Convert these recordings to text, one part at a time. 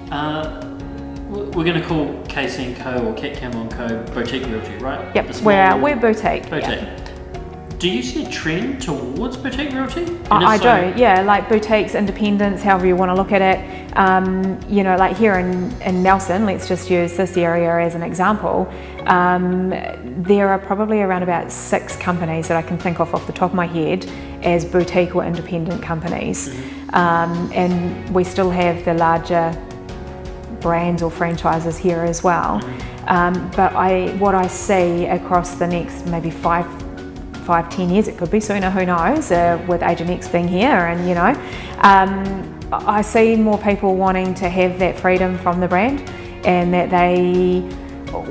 We're going to call KC & Co or Cat Campbell & Co boutique realty, right? Yep, we're boutique. Boutique. Yeah. Do you see a trend towards boutique realty? I do, yeah, like boutiques, independents, however you want to look at it. You know, like here in Nelson, let's just use this area as an example. There are probably around about 6 companies that I can think of off the top of my head as boutique or independent companies. And we still have the larger brands or franchises here as well. But what I see across the next maybe 5-10 years, it could be sooner, who knows, with Agent X being here, and you know, I see more people wanting to have that freedom from the brand, and that they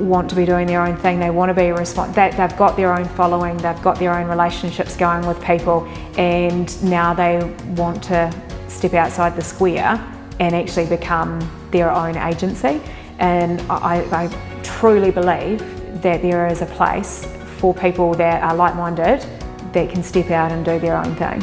want to be doing their own thing. They want to be that they've got their own following, they've got their own relationships going with people, and now they want to step outside the square and actually become their own agency. And I truly believe that there is a place for people that are like-minded that can step out and do their own thing.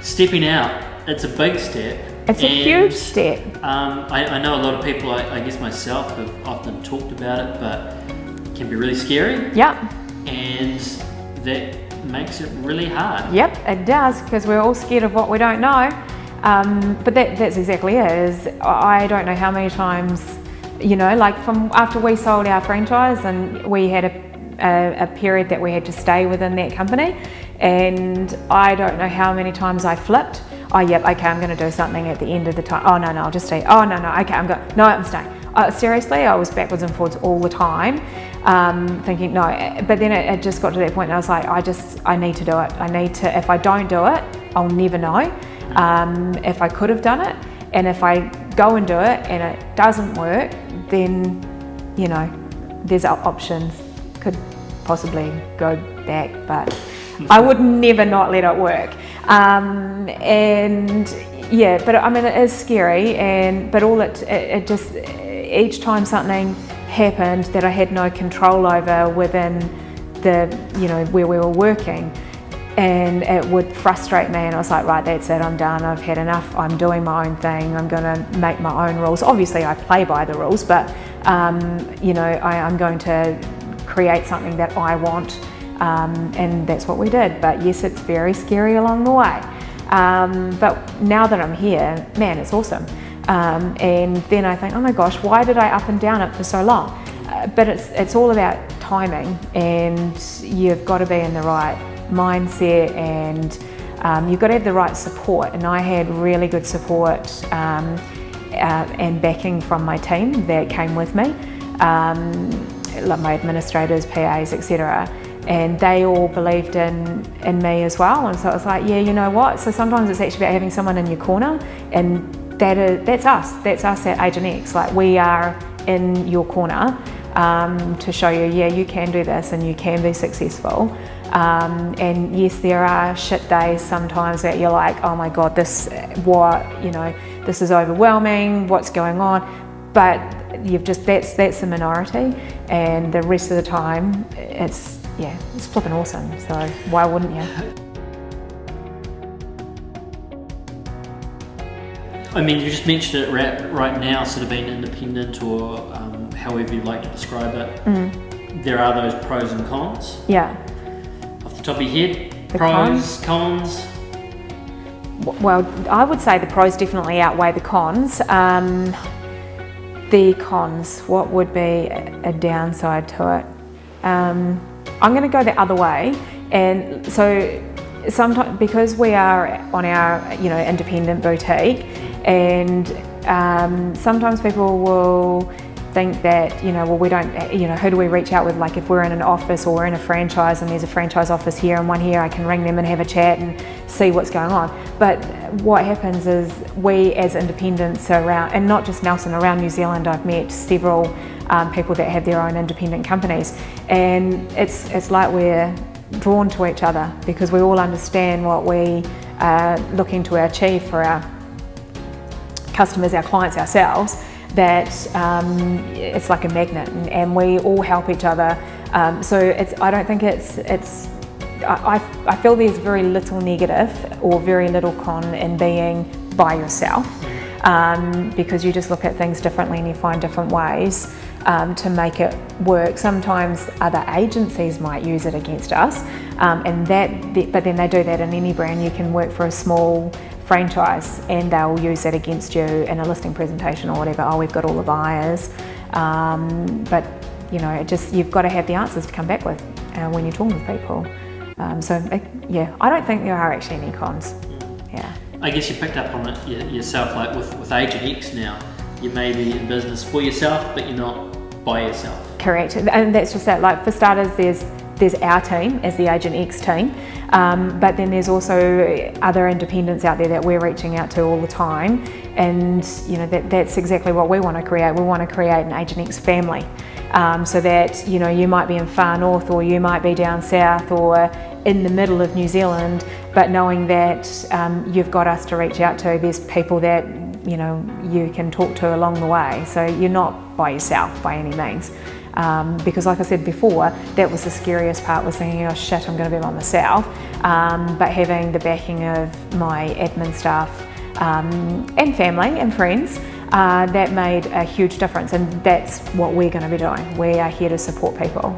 Stepping out, it's a big step. It's a huge step. I know a lot of people, I guess myself, have often talked about it, but it can be really scary. Yep. And that makes it really hard. Yep, it does, because we're all scared of what we don't know. But that's exactly it. I don't know how many times, you know, like from after we sold our franchise, and we had a period that we had to stay within that company, and I don't know how many times I flipped. Oh, yep, okay, I'm going to do something at the end of the time. Oh, no, I'll just stay. Oh, no, okay, I'm staying. Seriously, I was backwards and forwards all the time, thinking no. But then it just got to that point, and I was like, I need to do it. I need to. If I don't do it, I'll never know if I could have done it. And if I go and do it and it doesn't work, then, you know, there's options. Could possibly go back, but I would never not let it work. And yeah, but I mean, it is scary, but all it just, each time something happened that I had no control over within the, you know, where we were working, and it would frustrate me, and I was like, right, that's it, I'm done, I've had enough, I'm doing my own thing, I'm going to make my own rules. Obviously I play by the rules, but you know, I'm going to create something that I want, and that's what we did. But yes, it's very scary along the way, but now that I'm here, man, it's awesome. And then I think, oh my gosh, why did I up and down it for so long? But it's all about timing, and you've got to be in the right mindset, and you've got to have the right support. And I had really good support and backing from my team that came with me, like my administrators, PAs, etc. And they all believed in me as well. And so it was like, yeah, you know what? So sometimes it's actually about having someone in your corner, and that's us at Agent X. Like, we are in your corner to show you, yeah, you can do this and you can be successful. And yes, there are shit days sometimes that you're like, oh my God, this is overwhelming, what's going on? But that's the minority, and the rest of the time, it's flipping awesome. So why wouldn't you? I mean, you just mentioned it right now, sort of being independent, or however you'd like to describe it. There are those pros and cons. Yeah. Off the top of your head, the pros, cons? Well, I would say the pros definitely outweigh the cons. The cons, what would be a downside to it? I'm going to go the other way, and so sometimes, because we are on our, you know, independent boutique, and sometimes people will think that, you know, well, we don't, you know, who do we reach out with? Like, if we're in an office or we're in a franchise and there's a franchise office here and one here, I can ring them and have a chat and see what's going on. But what happens is, we as independents around, and not just Nelson, around New Zealand, I've met several people that have their own independent companies, and it's like we're drawn to each other, because we all understand what we are looking to achieve for our customers, our clients, ourselves. That it's like a magnet, and we all help each other. So I don't think it's I feel there's very little negative or very little con in being by yourself, because you just look at things differently and you find different ways to make it work. Sometimes other agencies might use it against us, but then they do that in any brand. You can work for a small franchise and they'll use that against you in a listing presentation or whatever. Oh, we've got all the buyers, but you know, you've got to have the answers to come back with when you're talking with people. Yeah, I don't think there are actually any cons. Yeah. I guess you picked up on it yourself, like with Agent X now, you may be in business for yourself, but you're not by yourself. Correct, and that's just it. Like for starters, there's our team as the Agent X team, but then there's also other independents out there that we're reaching out to all the time, and you know that's exactly what we want to create. We want to create an Agent X family, so that you know you might be in far north or you might be down south or in the middle of New Zealand, but knowing that you've got us to reach out to. There's people that you know you can talk to along the way, so you're not by yourself by any means. Because like I said before, that was the scariest part, was thinking, oh shit, I'm going to be by myself. But having the backing of my admin staff and family and friends, that made a huge difference, and that's what we're going to be doing. We are here to support people.